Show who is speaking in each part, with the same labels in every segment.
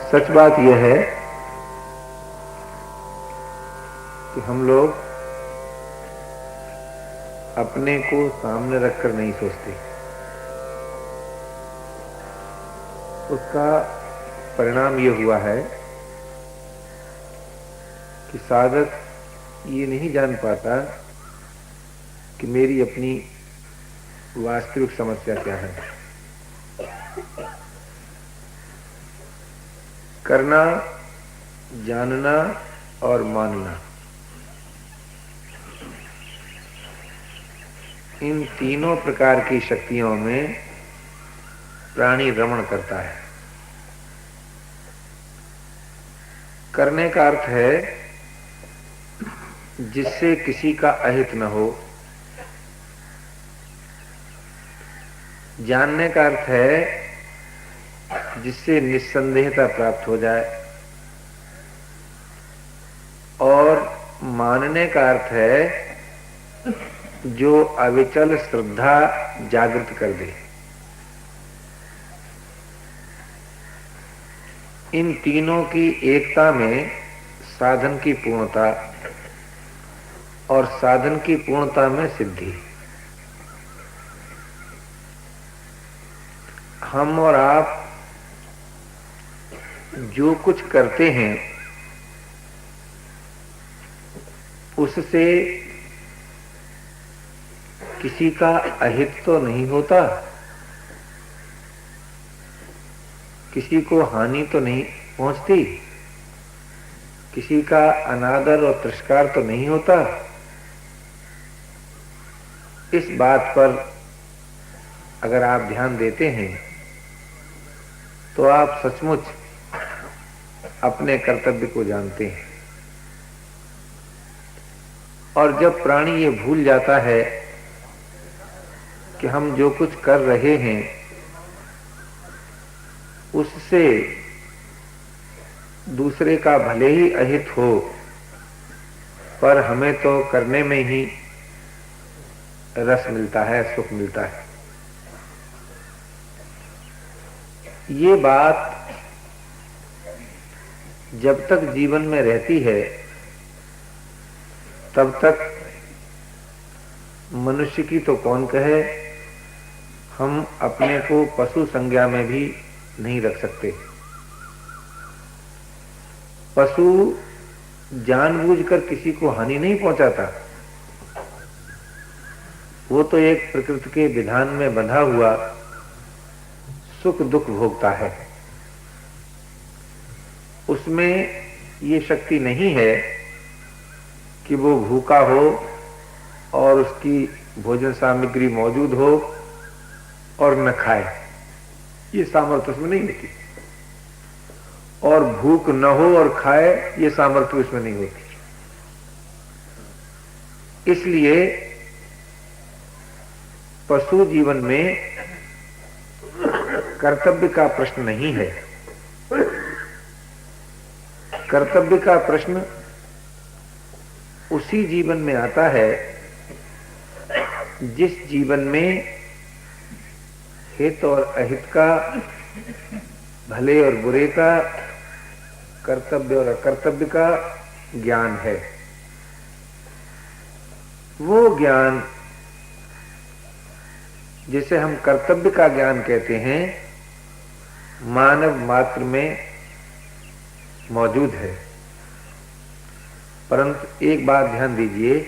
Speaker 1: सच बात यह है कि हम लोग अपने को सामने रखकर नहीं सोचते। उसका परिणाम यह हुआ है कि साधक ये नहीं जान पाता कि मेरी अपनी वास्तविक समस्या क्या है। करना, जानना और मानना, इन तीनों प्रकार की शक्तियों में प्राणी रमण करता है। करने का अर्थ है जिससे किसी का अहित न हो। जानने का अर्थ है जिससे निस्संदेहता प्राप्त हो जाए। और मानने का अर्थ है जो अविचल श्रद्धा जागृत कर दे। इन तीनों की एकता में साधन की पूर्णता और साधन की पूर्णता में सिद्धि। हम और आप जो कुछ करते हैं उससे किसी का अहित तो नहीं होता, किसी को हानि तो नहीं पहुंचती, किसी का अनादर और तिरस्कार तो नहीं होता। इस बात पर अगर आप ध्यान देते हैं तो आप सचमुच अपने कर्तव्य को जानते हैं। और जब प्राणी ये भूल जाता है कि हम जो कुछ कर रहे हैं उससे दूसरे का भले ही अहित हो, पर हमें तो करने में ही रस मिलता है, सुख मिलता है। ये बात जब तक जीवन में रहती है तब तक मनुष्य की तो कौन कहे, हम अपने को पशु संज्ञा में भी नहीं रख सकते। पशु जानबूझकर किसी को हानि नहीं पहुंचाता, वो तो एक प्रकृति के विधान में बंधा हुआ सुख दुख भोगता है। उसमें ये शक्ति नहीं है कि वो भूखा हो और उसकी भोजन सामग्री मौजूद हो और न खाए, ये सामर्थ्य उसमें नहीं होती। और भूख न हो और खाए, ये सामर्थ्य उसमें नहीं होती। इसलिए पशु जीवन में कर्तव्य का प्रश्न नहीं है। कर्तव्य का प्रश्न उसी जीवन में आता है जिस जीवन में हित और अहित का, भले और बुरे का, कर्तव्य और अकर्तव्य का ज्ञान है। वो ज्ञान जिसे हम कर्तव्य का ज्ञान कहते हैं, मानव मात्र में मौजूद है। परंतु एक बात ध्यान दीजिए,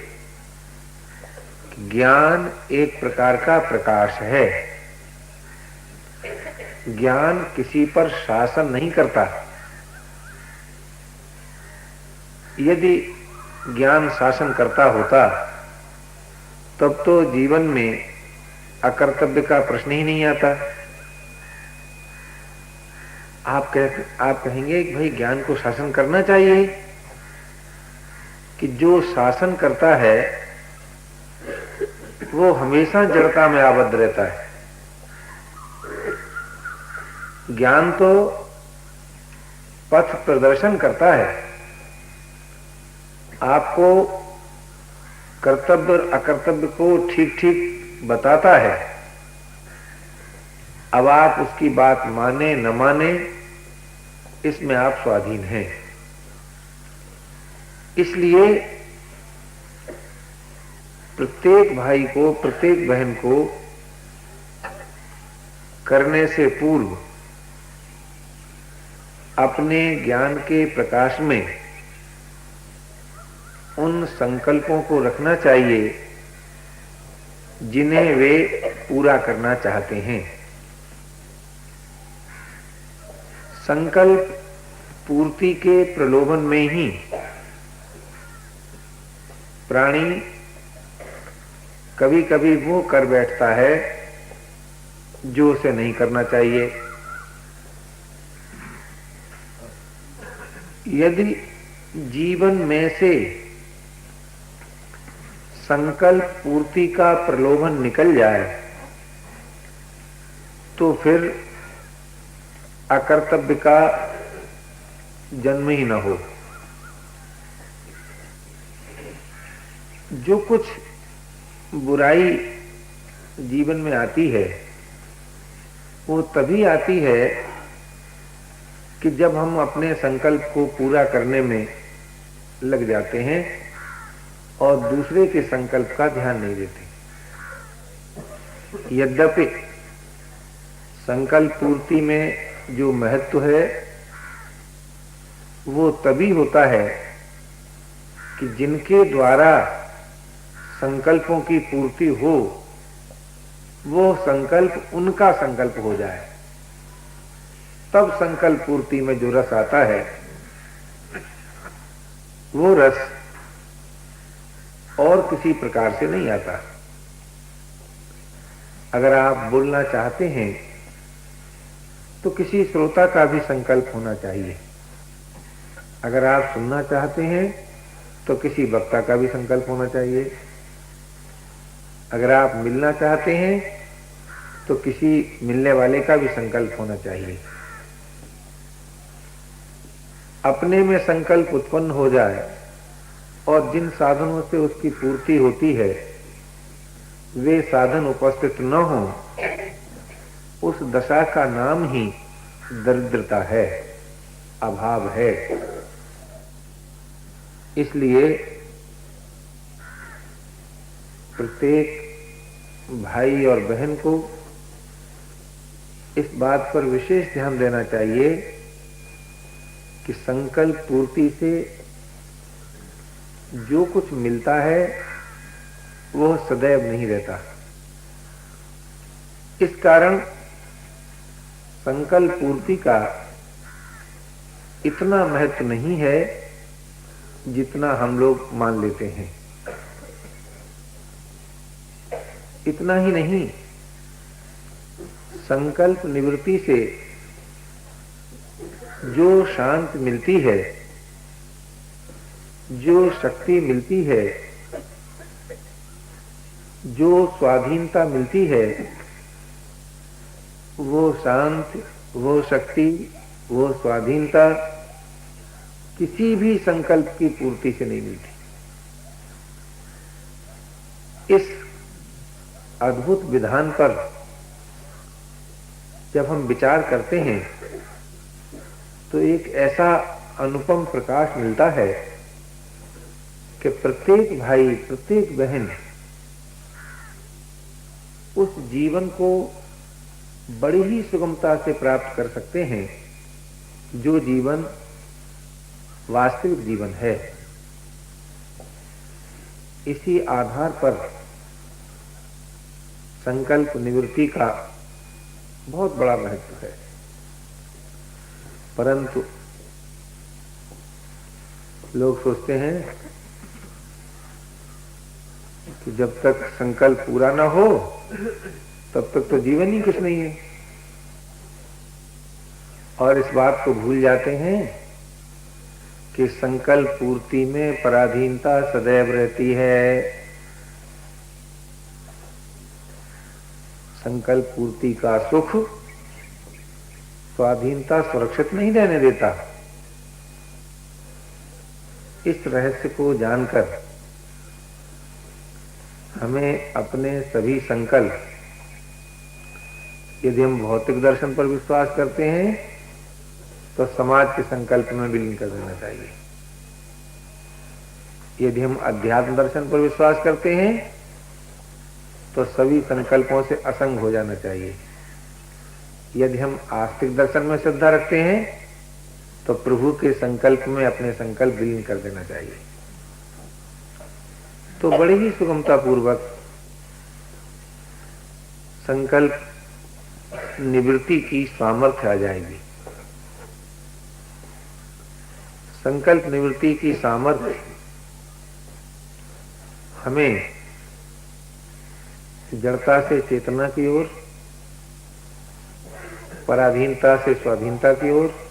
Speaker 1: ज्ञान एक प्रकार का प्रकाश है। ज्ञान किसी पर शासन नहीं करता। यदि ज्ञान शासन करता होता तब तो जीवन में अकर्तव्य का प्रश्न ही नहीं आता। आप कहेंगे कि भाई ज्ञान को शासन करना चाहिए, कि जो शासन करता है वो हमेशा जड़ता में आबद्ध रहता है। ज्ञान तो पथ प्रदर्शन करता है, आपको कर्तव्य और अकर्तव्य को ठीक ठीक बताता है। अब आप उसकी बात माने न माने इसमें आप स्वाधीन हैं। इसलिए प्रत्येक भाई को, प्रत्येक बहन को करने से पूर्व अपने ज्ञान के प्रकाश में उन संकल्पों को रखना चाहिए जिन्हें वे पूरा करना चाहते हैं। संकल्प पूर्ति के प्रलोभन में ही प्राणी कभी कभी वो कर बैठता है जो उसे नहीं करना चाहिए। यदि जीवन में से संकल्प पूर्ति का प्रलोभन निकल जाए तो फिर अकर्तव्य का जन्म ही न हो। जो कुछ बुराई जीवन में आती है वो तभी आती है कि जब हम अपने संकल्प को पूरा करने में लग जाते हैं और दूसरे के संकल्प का ध्यान नहीं देते। यद्यपि संकल्प पूर्ति में जो महत्व है वो तभी होता है कि जिनके द्वारा संकल्पों की पूर्ति हो वो संकल्प उनका संकल्प हो जाए, तब संकल्प पूर्ति में जो रस आता है वो रस और किसी प्रकार से नहीं आता। अगर आप बोलना चाहते हैं तो किसी श्रोता का भी संकल्प होना चाहिए। अगर आप सुनना चाहते हैं तो किसी वक्ता का भी संकल्प होना चाहिए। अगर आप मिलना चाहते हैं तो किसी मिलने वाले का भी संकल्प होना चाहिए। अपने में संकल्प उत्पन्न हो जाए और जिन साधनों से उसकी पूर्ति होती है वे साधन उपस्थित न हो, उस दशा का नाम ही दरिद्रता है, अभाव है। इसलिए प्रत्येक भाई और बहन को इस बात पर विशेष ध्यान देना चाहिए कि संकल्प पूर्ति से जो कुछ मिलता है वो सदैव नहीं रहता। इस कारण संकल्प पूर्ति का इतना महत्व नहीं है जितना हम लोग मान लेते हैं। इतना ही नहीं, संकल्प निवृत्ति से जो शांति मिलती है, जो शक्ति मिलती है, जो स्वाधीनता मिलती है, वो शांति, वो शक्ति, वो स्वाधीनता किसी भी संकल्प की पूर्ति से नहीं मिलती। इस अद्भुत विधान पर जब हम विचार करते हैं तो एक ऐसा अनुपम प्रकाश मिलता है कि प्रत्येक भाई, प्रत्येक बहन उस जीवन को बड़ी ही सुगमता से प्राप्त कर सकते हैं जो जीवन वास्तविक जीवन है। इसी आधार पर संकल्प निवृत्ति का बहुत बड़ा महत्व है। परंतु लोग सोचते हैं कि जब तक संकल्प पूरा ना हो तब तक तो जीवन ही कुछ नहीं है, और इस बात को भूल जाते हैं कि संकल्प पूर्ति में पराधीनता सदैव रहती है। संकल्प पूर्ति का सुख स्वाधीनता सुरक्षित नहीं रहने देता। इस रहस्य को जानकर हमें अपने सभी संकल्प, यदि हम भौतिक दर्शन पर विश्वास करते हैं तो समाज के संकल्प में विलीन कर देना चाहिए। यदि हम अध्यात्म दर्शन पर विश्वास करते हैं तो सभी संकल्पों से असंग हो जाना चाहिए। यदि हम आस्तिक दर्शन में श्रद्धा रखते हैं तो प्रभु के संकल्प में अपने संकल्प विलीन कर देना चाहिए। तो बड़े ही सुगमता पूर्वक संकल्प निवृत्ति की सामर्थ्य आ जाएगी। संकल्प निवृत्ति की सामर्थ्य हमें जड़ता से चेतना की ओर, पराधीनता से स्वाधीनता की ओर,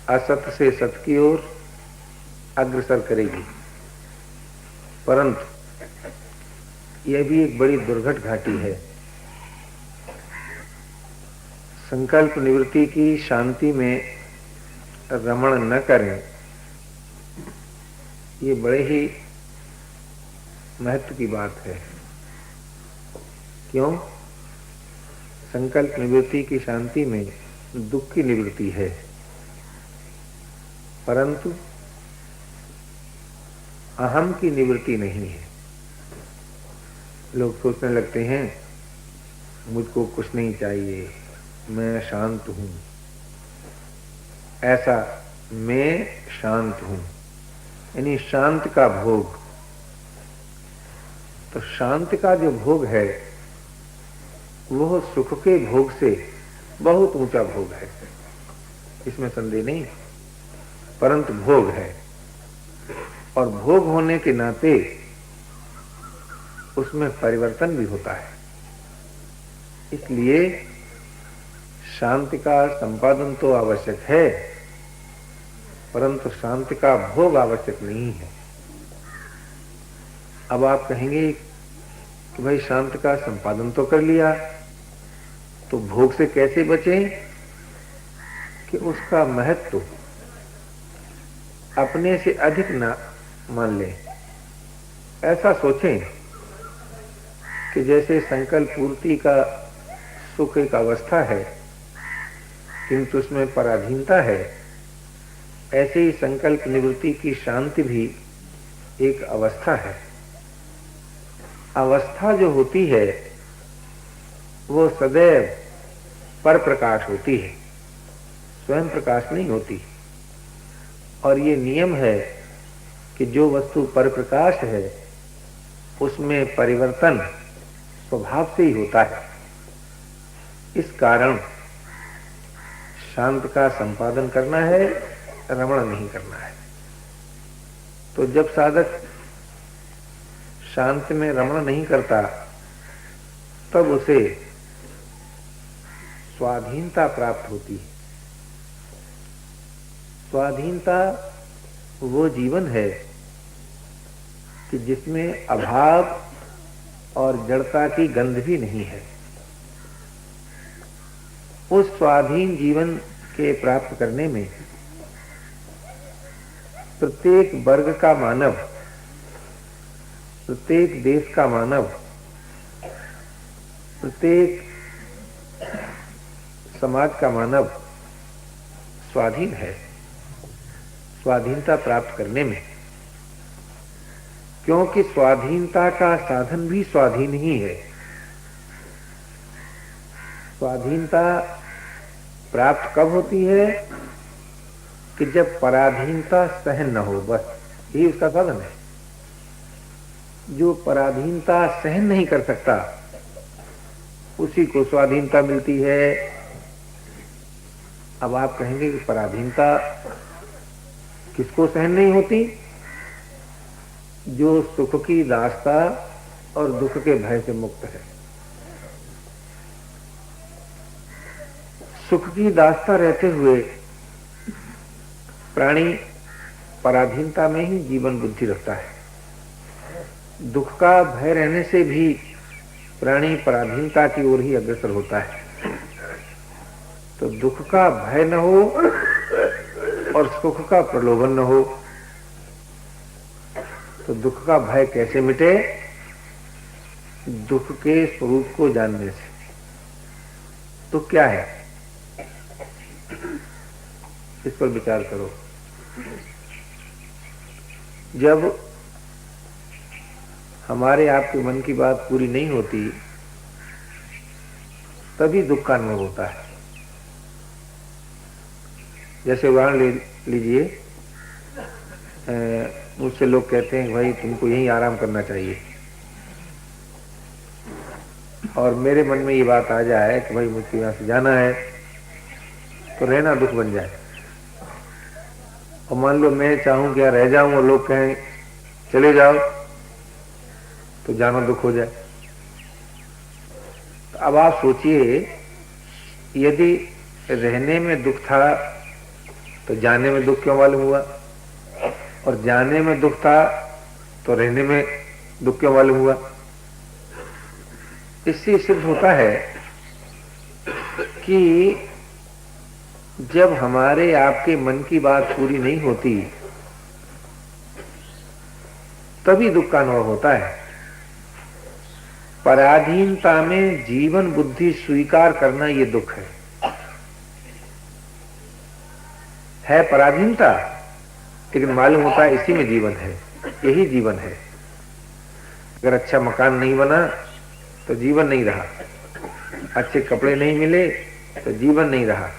Speaker 1: असत से सत की ओर अग्रसर करेगी। परंतु यह भी एक बड़ी दुर्घट घाटी है। संकल्प निवृत्ति की शांति में रमण न करें, ये बड़े ही महत्व की बात है। क्यों? संकल्प निवृत्ति की शांति में दुख की निवृत्ति है, परंतु अहम की निवृत्ति नहीं है। लोग सोचने लगते हैं मुझको कुछ नहीं चाहिए, मैं शांत हूं। ऐसा मैं शांत हूं यानी शांत का भोग। तो शांत का जो भोग है वह सुख के भोग से बहुत ऊंचा भोग है, इसमें संदेह नहीं, परंतु भोग है। और भोग होने के नाते उसमें परिवर्तन भी होता है। इसलिए शांति का संपादन तो आवश्यक है, परंतु शांति का भोग आवश्यक नहीं है। अब आप कहेंगे कि भाई शांति का संपादन तो कर लिया, तो भोग से कैसे बचें? कि उसका महत्व अपने से अधिक ना मान लें। ऐसा सोचें कि जैसे संकल्प पूर्ति का सुख एक अवस्था है किंतु उसमें पराधीनता है, ऐसे ही संकल्प निवृत्ति की शांति भी एक अवस्था है। अवस्था जो होती है वो सदैव पर प्रकाश होती है, स्वयं प्रकाश नहीं होती। और ये नियम है कि जो वस्तु पर प्रकाश है उसमें परिवर्तन स्वभाव से ही होता है। इस कारण शांत का संपादन करना है, रमण नहीं करना है। तो जब साधक शांति में रमण नहीं करता तब उसे स्वाधीनता प्राप्त होती है। स्वाधीनता वो जीवन है कि जिसमें अभाव और जड़ता की गंध भी नहीं है। उस स्वाधीन जीवन के प्राप्त करने में प्रत्येक वर्ग का मानव, प्रत्येक देश का मानव, प्रत्येक समाज का मानव स्वाधीन है, स्वाधीनता प्राप्त करने में। क्योंकि स्वाधीनता का साधन भी स्वाधीन ही है। स्वाधीनता प्राप्त कब होती है? कि जब पराधीनता सहन न हो, बस यही उसका साधन है। जो पराधीनता सहन नहीं कर सकता उसी को स्वाधीनता मिलती है। अब आप कहेंगे कि पराधीनता किसको सहन नहीं होती? जो सुख की दास्ता और दुख के भय से मुक्त है। सुख की दास्ता रहते हुए प्राणी पराधीनता में ही जीवन बुद्धि रखता है। दुख का भय रहने से भी प्राणी पराधीनता की ओर ही अग्रसर होता है। तो दुख का भय न हो और सुख का प्रलोभन न हो, तो दुख का भय कैसे मिटे? दुख के स्वरूप को जानने से। दुख क्या है? इस पर विचार करो। जब हमारे आपके मन की बात पूरी नहीं होती तभी दुख का अनुभव होता है। जैसे उदाहरण लीजिए, मुझसे लोग कहते हैं भाई तुमको यहीं आराम करना चाहिए, और मेरे मन में ये बात आ जाए कि भाई मुझको यहाँ से जाना है, तो रहना दुख बन जाए। और मान लो मैं चाहूं कि यहाँ रह जाऊं और लोग कहें चले जाओ, तो जाना दुख हो जाए। तो अब आप सोचिए, यदि रहने में दुख था तो जाने में दुख क्यों मालूम हुआ, और जाने में दुख था तो रहने में दुख क्यों मालूम हुआ। इससे सिद्ध होता है कि जब हमारे आपके मन की बात पूरी नहीं होती तभी दुख का अनुभव होता है। पराधीनता में जीवन बुद्धि स्वीकार करना ये दुख है पराधीनता, लेकिन मालूम होता है इसी में जीवन है, यही जीवन है। अगर अच्छा मकान नहीं बना तो जीवन नहीं रहा, अच्छे कपड़े नहीं मिले तो जीवन नहीं रहा,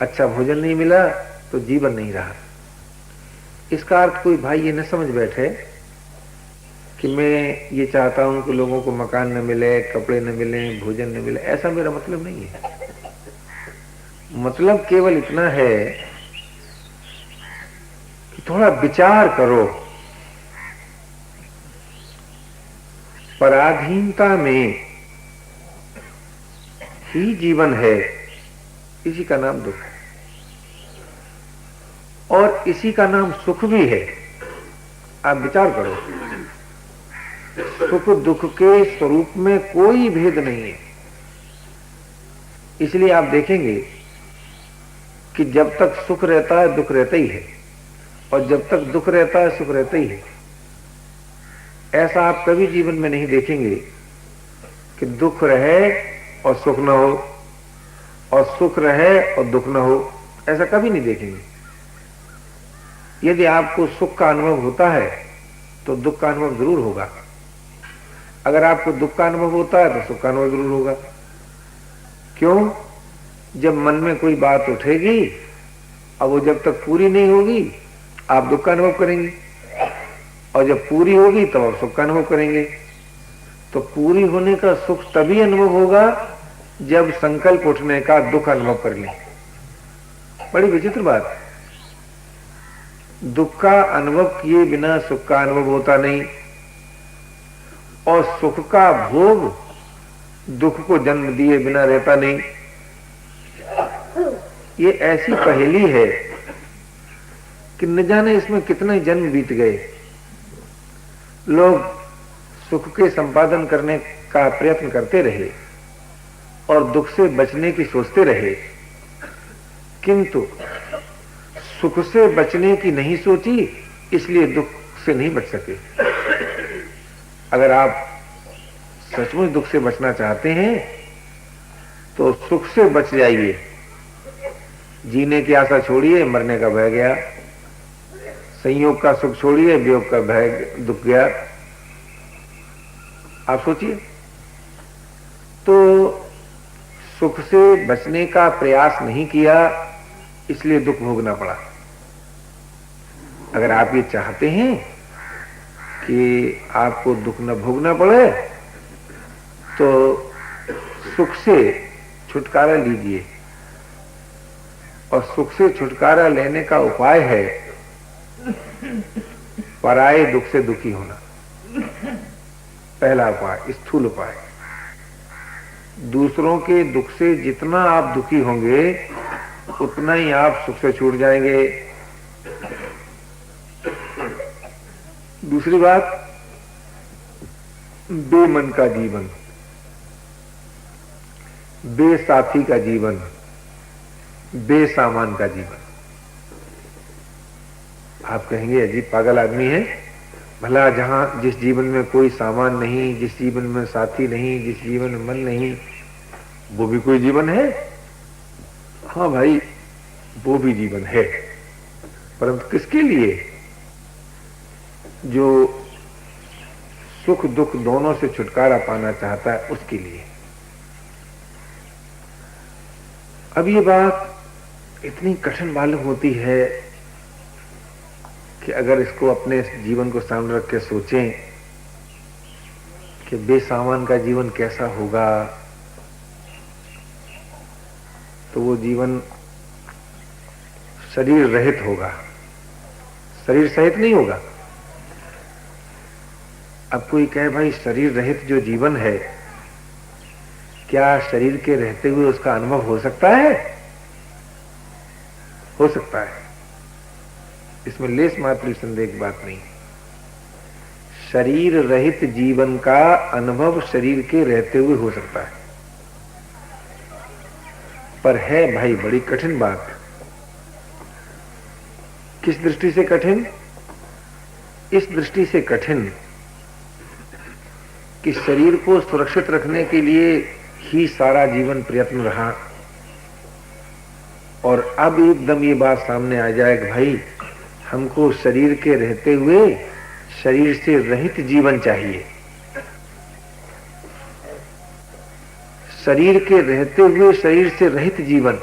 Speaker 1: अच्छा भोजन नहीं मिला तो जीवन नहीं रहा। इसका अर्थ कोई भाई ये न समझ बैठे कि मैं ये चाहता हूं कि लोगों को मकान न मिले, कपड़े न मिले, भोजन न मिले, ऐसा मेरा मतलब नहीं है। मतलब केवल इतना है कि थोड़ा विचार करो, पराधीनता में ही जीवन है, इसी का नाम दुख है, और इसी का नाम सुख भी है। आप विचार करो, सुख दुख के स्वरूप में कोई भेद नहीं है। इसलिए आप देखेंगे कि जब तक सुख रहता है दुख रहता ही है, और जब तक दुख रहता है सुख रहता ही है। ऐसा आप कभी जीवन में नहीं देखेंगे कि दुख रहे और सुख न हो, और सुख रहे और दुख न हो, ऐसा कभी नहीं देखेंगे। यदि आपको सुख का अनुभव होता है तो दुख का अनुभव जरूर होगा, अगर आपको दुख का अनुभव होता है तो सुख का अनुभव जरूर होगा। क्यों? जब मन में कोई बात उठेगी और वो जब तक पूरी नहीं होगी आप दुख का अनुभव करेंगे, और जब पूरी होगी तब आप सुख का अनुभव करेंगे। तो पूरी होने का सुख तभी अनुभव होगा जब संकल्प उठने का दुख अनुभव कर लें। बड़ी विचित्र बात है, दुख का अनुभव किए बिना सुख का अनुभव होता नहीं, और सुख का भोग दुख को जन्म दिए बिना रहता नहीं। ये ऐसी पहेली है कि न जाने इसमें कितने जन्म बीत गए। लोग सुख के संपादन करने का प्रयत्न करते रहे और दुख से बचने की सोचते रहे, किंतु सुख से बचने की नहीं सोची, इसलिए दुख से नहीं बच सके। अगर आप सचमुच दुख से बचना चाहते हैं तो सुख से बच जाइए। जीने की आशा छोड़िए, मरने का भय गया। संयोग का सुख छोड़िए, वियोग का भय दुख गया। आप सोचिए, तो सुख से बचने का प्रयास नहीं किया, इसलिए दुख भोगना पड़ा। अगर आप ये चाहते हैं कि आपको दुख न भोगना पड़े तो सुख से छुटकारा लीजिए, और सुख से छुटकारा लेने का उपाय है पराये दुख से दुखी होना। पहला उपाय, स्थूल उपाय। दूसरों के दुख से जितना आप दुखी होंगे उतना ही आप सुख से छूट जाएंगे। दूसरी बात, बेमन का जीवन, बेसाथी का जीवन, बेसामान का जीवन। आप कहेंगे अजीब पागल आदमी है, भला जहां जिस जीवन में कोई सामान नहीं, जिस जीवन में साथी नहीं, जिस जीवन में मन नहीं, वो भी कोई जीवन है? हाँ भाई, वो भी जीवन है, परंतु किसके लिए? जो सुख दुख दोनों से छुटकारा पाना चाहता है उसके लिए। अब ये बात इतनी कठिन मालूम होती है कि अगर इसको अपने जीवन को सामने रख के सोचें कि बेसामान का जीवन कैसा होगा, तो वो जीवन शरीर रहित होगा, शरीर सहित नहीं होगा। अब कोई कहे भाई शरीर रहित जो जीवन है, क्या शरीर के रहते हुए उसका अनुभव हो सकता है? हो सकता है, इसमें लेस मात्र संदेह की बात नहीं। शरीर रहित जीवन का अनुभव शरीर के रहते हुए हो सकता है, पर है भाई बड़ी कठिन बात। किस दृष्टि से कठिन? इस दृष्टि से कठिन कि शरीर को सुरक्षित रखने के लिए ही सारा जीवन प्रयत्न रहा, और अब एकदम ये बात सामने आ जाए कि भाई हमको शरीर के रहते हुए शरीर से रहित जीवन चाहिए। शरीर के रहते हुए शरीर से रहित जीवन,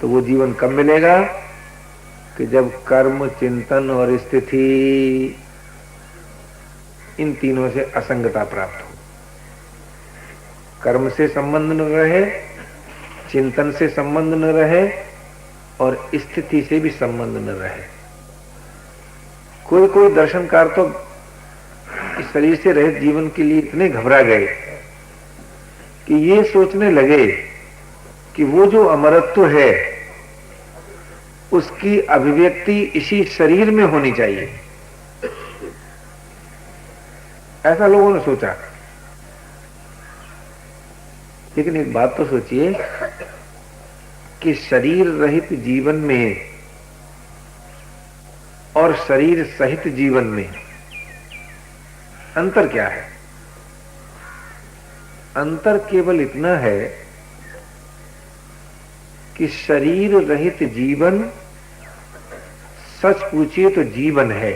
Speaker 1: तो वो जीवन कब मिलेगा? कि जब कर्म, चिंतन और स्थिति इन तीनों से असंगता प्राप्त हो। कर्म से संबंध न रहे, चिंतन से संबंध न रहे और स्थिति से भी संबंध न रहे। कोई कोई दर्शनकार तो इस शरीर से रहित जीवन के लिए इतने घबरा गए कि ये सोचने लगे कि वो जो अमरत्व है उसकी अभिव्यक्ति इसी शरीर में होनी चाहिए। ऐसा लोगों ने सोचा। लेकिन एक बात तो सोचिए कि शरीर रहित जीवन में और शरीर सहित जीवन में अंतर क्या है? अंतर केवल इतना है कि शरीर रहित जीवन सच पूछिए तो जीवन है,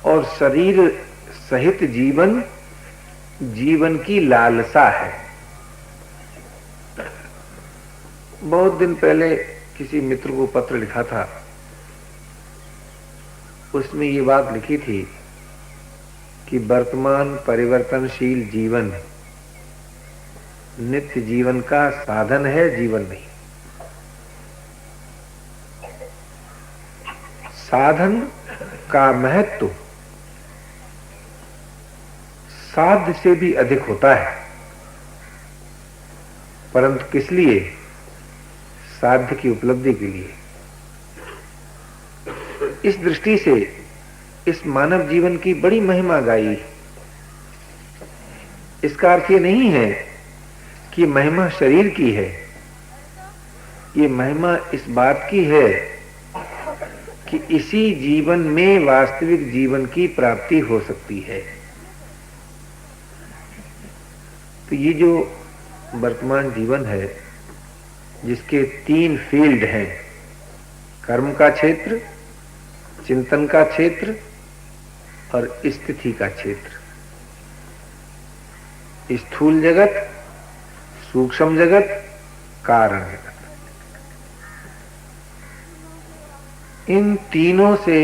Speaker 1: और शरीर सहित जीवन जीवन की लालसा है। बहुत दिन पहले किसी मित्र को पत्र लिखा था, उसमें ये बात लिखी थी कि वर्तमान परिवर्तनशील जीवन नित्य जीवन का साधन है, जीवन नहीं। साधन का महत्व साध्य से भी अधिक होता है, परंतु किस लिए? साध्य की उपलब्धि के लिए। इस दृष्टि से इस मानव जीवन की बड़ी महिमा गाई। इसका अर्थ ये नहीं है कि महिमा शरीर की है, ये महिमा इस बात की है कि इसी जीवन में वास्तविक जीवन की प्राप्ति हो सकती है। तो ये जो वर्तमान जीवन है, जिसके 3 फील्ड हैं, कर्म का क्षेत्र, चिंतन का क्षेत्र और स्थिति का क्षेत्र, स्थूल जगत, सूक्ष्म जगत, कारण जगत, इन तीनों से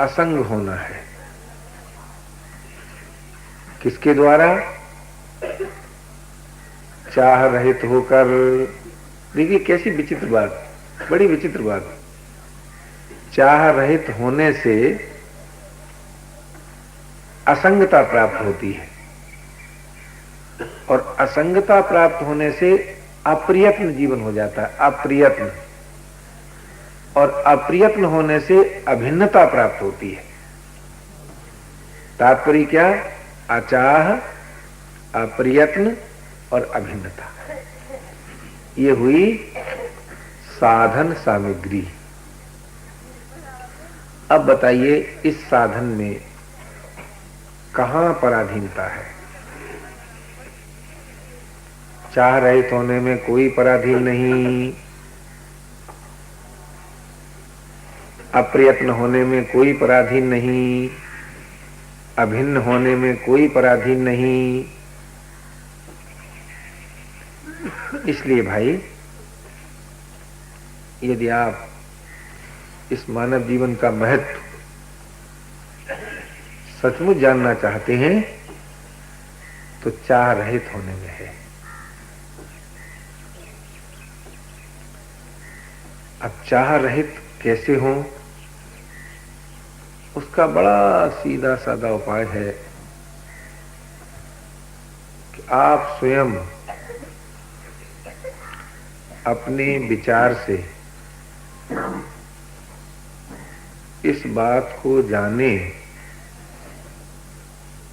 Speaker 1: असंग होना है। किसके द्वारा? चाह रहित होकर। देखिए कैसी विचित्र बात, बड़ी विचित्र बात। चाह रहित होने से असंगता प्राप्त होती है, और असंगता प्राप्त होने से अप्रयत्न जीवन हो जाता है, अप्रयत्न, और अप्रयत्न होने से अभिन्नता प्राप्त होती है। तात्पर्य क्या? अचाह, अप्रयत्न और अभिन्नता, ये हुई साधन सामग्री। अब बताइए इस साधन में कहां पराधीनता है? चाह रहित होने में कोई पराधीन नहीं, अप्रयत्न होने में कोई पराधीन नहीं, अभिन्न होने में कोई पराधीन नहीं। इसलिए भाई, यदि आप इस मानव जीवन का महत्व सचमुच जानना चाहते हैं तो चाह रहित होने में है। अब चाह रहित कैसे हो, उसका बड़ा सीधा साधा उपाय है कि आप स्वयं अपने विचार से इस बात को जाने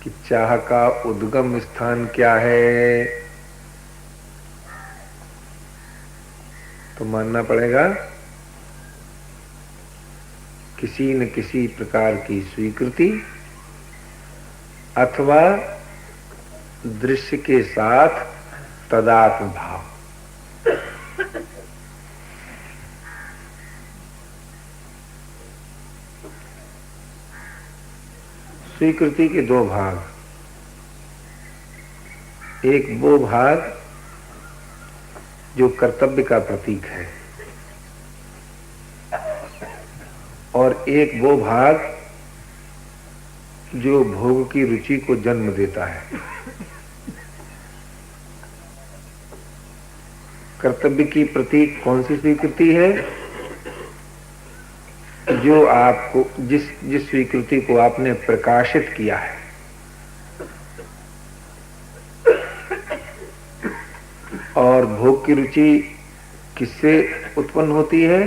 Speaker 1: कि चाह का उद्गम स्थान क्या है। तो मानना पड़ेगा किसी न किसी प्रकार की स्वीकृति अथवा दृश्य के साथ तदात्म भाव। स्वीकृति के दो भाग, एक वो भाग जो कर्तव्य का प्रतीक है और एक वो भाग जो भोग की रुचि को जन्म देता है। कर्तव्य की प्रतीक कौन सी स्वीकृति है? जो आपको जिस स्वीकृति को आपने प्रकाशित किया है। और भोग की रुचि किससे उत्पन्न होती है?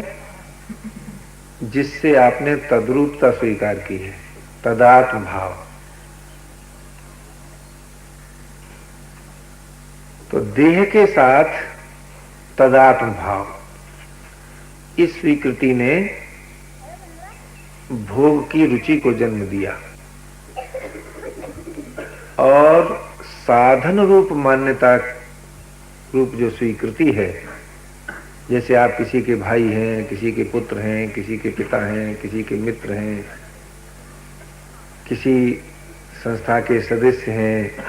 Speaker 1: जिससे आपने तद्रूपता स्वीकार की है, तदात्म भाव। तो देह के साथ तदात्म भाव, इस स्वीकृति ने भोग की रुचि को जन्म दिया और साधन रूप मान्यता रूप जो स्वीकृति है, जैसे आप किसी के भाई हैं, किसी के पुत्र हैं, किसी के पिता हैं, किसी के मित्र हैं, किसी संस्था के सदस्य हैं,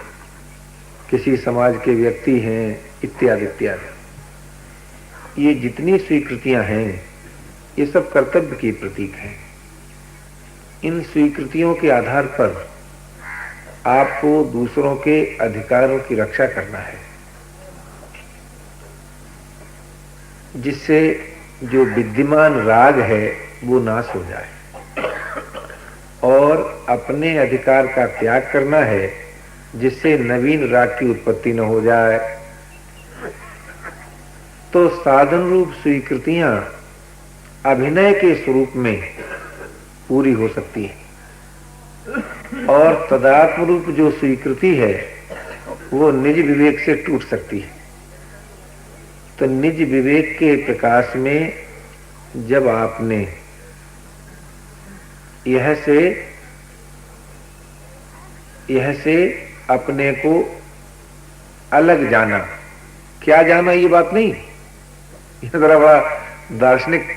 Speaker 1: किसी समाज के व्यक्ति हैं, इत्यादि इत्यादि। ये जितनी स्वीकृतियां हैं ये सब कर्तव्य की प्रतीक हैं। इन स्वीकृतियों के आधार पर आपको दूसरों के अधिकारों की रक्षा करना है, जिससे जो विद्यमान राग है वो नाश हो जाए, और अपने अधिकार का त्याग करना है जिससे नवीन राग की उत्पत्ति न हो जाए। तो साधन रूप स्वीकृतियां अभिनय के स्वरूप में पूरी हो सकती है और तदात्म रूप जो स्वीकृति है वो निज विवेक से टूट सकती है। तो निज विवेक के प्रकाश में जब आपने यह से अपने को अलग जाना, क्या जाना ये बात नहीं, यह जरा बड़ा दार्शनिक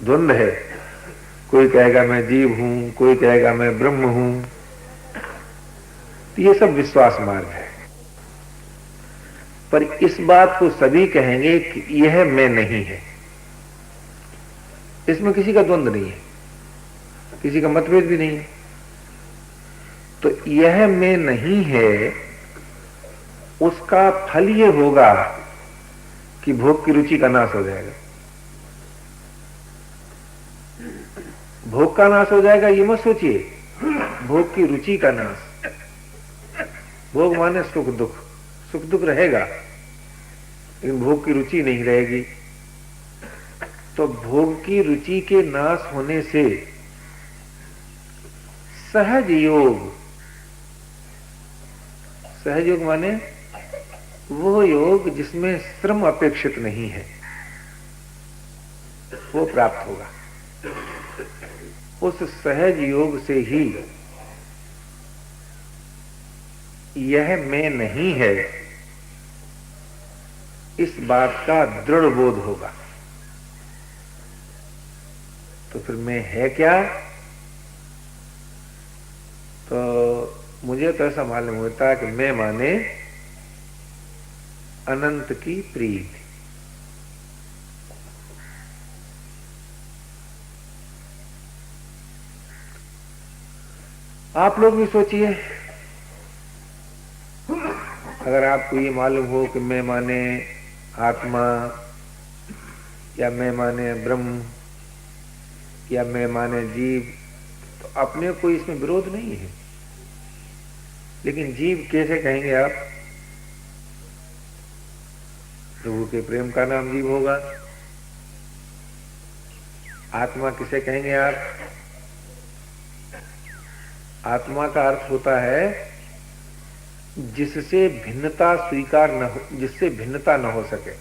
Speaker 1: द्वंद्व है। कोई कहेगा मैं जीव हूं, कोई कहेगा मैं ब्रह्म हूं। तो ये सब विश्वास मार्ग है, पर इस बात को सभी कहेंगे कि यह मैं नहीं है। इसमें किसी का द्वंद्व नहीं है, किसी का मतभेद भी नहीं है। तो यह मैं नहीं है, उसका फल यह होगा कि भोग की रुचि का नाश हो जाएगा। भोग का नाश हो जाएगा ये मत सोचिए, भोग की रुचि का नाश। भोग माने सुख दुख, सुख दुख रहेगा लेकिन भोग की रुचि नहीं रहेगी। तो भोग की रुचि के नाश होने से सहज योग, सहज योग माने वो योग जिसमें श्रम अपेक्षित नहीं है, वो प्राप्त होगा। उस सहज योग से ही यह मैं नहीं है इस बात का दृढ़ बोध होगा, तो फिर मैं है क्या? तो मुझे तो ऐसा मालूम होता है कि मैं माने अनंत की प्रीति। आप लोग भी सोचिए, अगर आपको ये मालूम हो कि मैं माने आत्मा, या मैं माने ब्रह्म, या मैं माने जीव, तो अपने कोई इसमें विरोध नहीं है। लेकिन जीव कैसे कहेंगे आप? प्रभु के प्रेम का नाम जीव होगा। आत्मा किसे कहेंगे आप? आत्मा का अर्थ होता है जिससे भिन्नता स्वीकार न हो, जिससे भिन्नता न हो सके,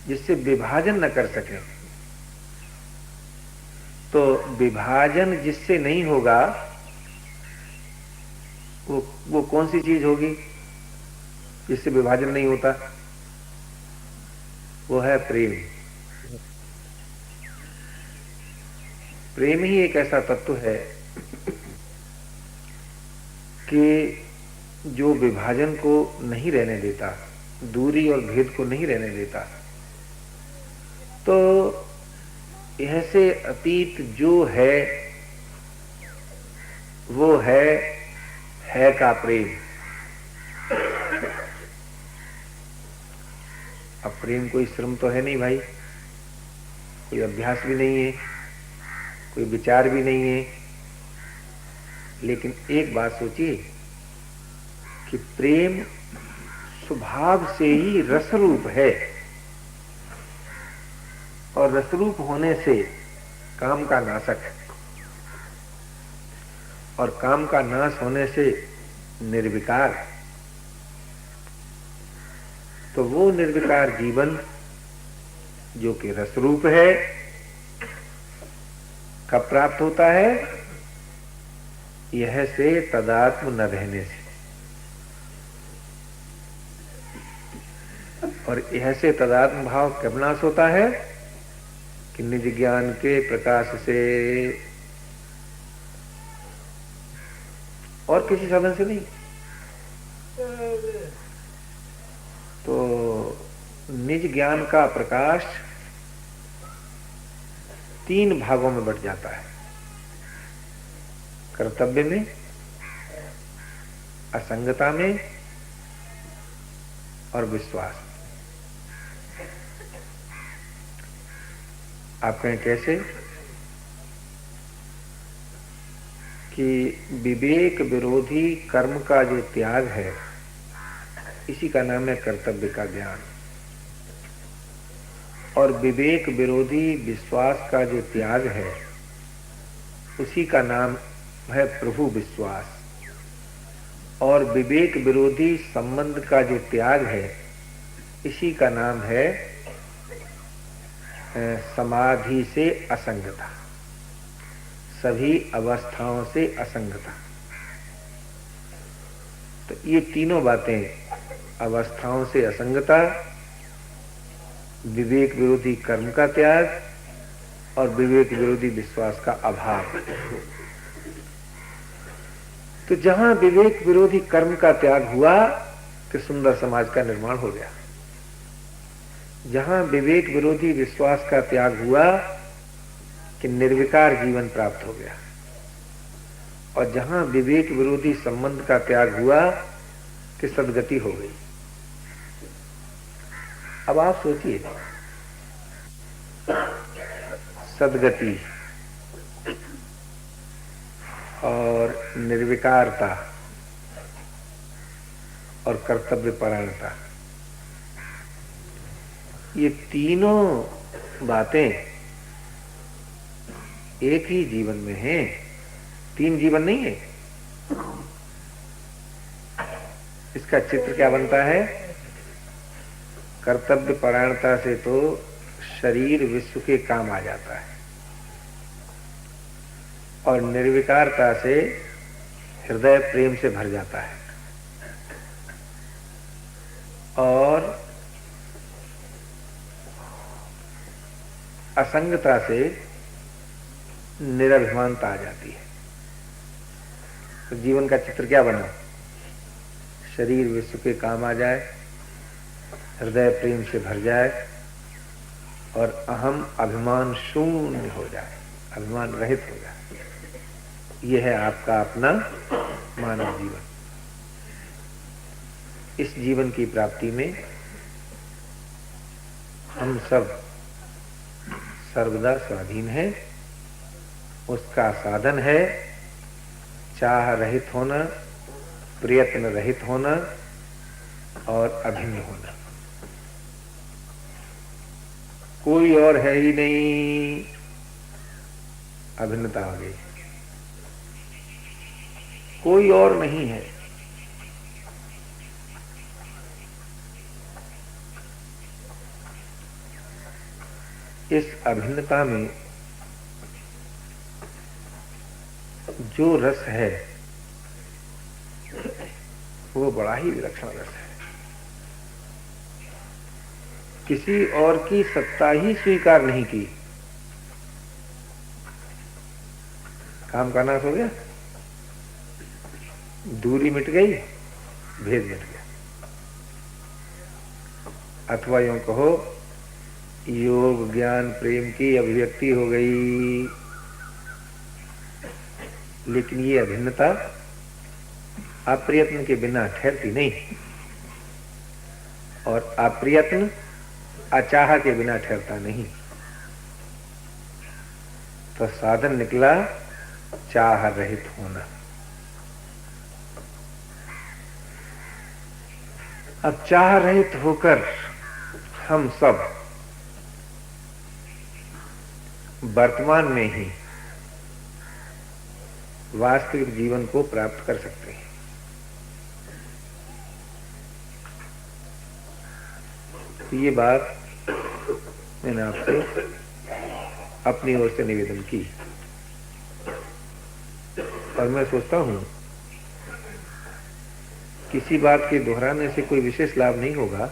Speaker 1: जिससे विभाजन न कर सके। तो विभाजन जिससे नहीं होगा वो कौन सी चीज होगी जिससे विभाजन नहीं होता? वो है प्रेम। प्रेम ही एक ऐसा तत्व है कि जो विभाजन को नहीं रहने देता, दूरी और भेद को नहीं रहने देता। तो यह से अतीत जो है वो है का प्रेम। अब प्रेम कोई श्रम तो है नहीं भाई, कोई अभ्यास भी नहीं है, कोई विचार भी नहीं है। लेकिन एक बात सोचिए कि प्रेम स्वभाव से ही रसरूप है, और रसरूप होने से काम का नाशक है, और काम का नाश होने से निर्विकार। तो वो निर्विकार जीवन जो कि रसरूप है, कब प्राप्त होता है? यह से तदात्म न रहने से। और यह से तदात्म भाव कब नाश होता है? कि निज ज्ञान के प्रकाश से, और किसी साधन से नहीं। तो निज ज्ञान का प्रकाश 3 भागों में बट जाता है। कर्तव्य में, असंगता में और विश्वास। आप कहें कैसे? कि विवेक विरोधी कर्म का जो त्याग है, इसी का नाम है कर्तव्य का ज्ञान। और विवेक विरोधी विश्वास का जो त्याग है, उसी का नाम है प्रभु विश्वास। और विवेक विरोधी संबंध का जो त्याग है, इसी का नाम है समाधि से असंगता, सभी अवस्थाओं से असंगता। तो ये तीनों बातें, अवस्थाओं से असंगता, विवेक विरोधी कर्म का त्याग और विवेक विरोधी विश्वास का अभाव। तो जहां विवेक विरोधी कर्म का त्याग हुआ कि सुंदर समाज का निर्माण हो गया। जहां विवेक विरोधी विश्वास का त्याग हुआ कि निर्विकार जीवन प्राप्त हो गया। और जहां विवेक विरोधी संबंध का त्याग हुआ कि सद्गति हो गई। अब आप सोचिए, सद्गति और निर्विकारता और कर्तव्य परायणता, ये तीनों बातें एक ही जीवन में हैं। 3 जीवन नहीं है। इसका चित्र क्या बनता है? कर्तव्य परायणता से तो शरीर विश्व के काम आ जाता है, और निर्विकारता से हृदय प्रेम से भर जाता है, और असंगता से निरभिमानता आ जाती है। तो जीवन का चित्र क्या बना? शरीर विश्व के काम आ जाए, हृदय प्रेम से भर जाए और अहम अभिमान शून्य हो जाए, अभिमान रहित हो जाए। यह है आपका अपना मानव जीवन। इस जीवन की प्राप्ति में हम सब सर्वदा स्वाधीन हैं। उसका साधन है चाह रहित होना, प्रयत्न रहित होना और अभिन्न होना। कोई और है ही नहीं, अभिन्नता आ गई। कोई और नहीं है। इस अभिन्नता में जो रस है वो बड़ा ही विलक्षण रस है। किसी और की सत्ता ही स्वीकार नहीं की, काम का नाश हो गया, दूरी मिट गई, भेद मिट गया। अथवा यूं कहो, योग ज्ञान प्रेम की अभिव्यक्ति हो गई। लेकिन ये अभिन्नता अप्रयत्न के बिना ठहरती नहीं, और अप्रयत्न अचाह के बिना ठहरता नहीं। तो साधन निकला चाह रहित होना। अब चाह रहित होकर हम सब वर्तमान में ही वास्तविक जीवन को प्राप्त कर सकते हैं। तो ये बात मैंने आपसे अपनी ओर से निवेदन की, और मैं सोचता हूं किसी बात के दोहराने से कोई विशेष लाभ नहीं होगा।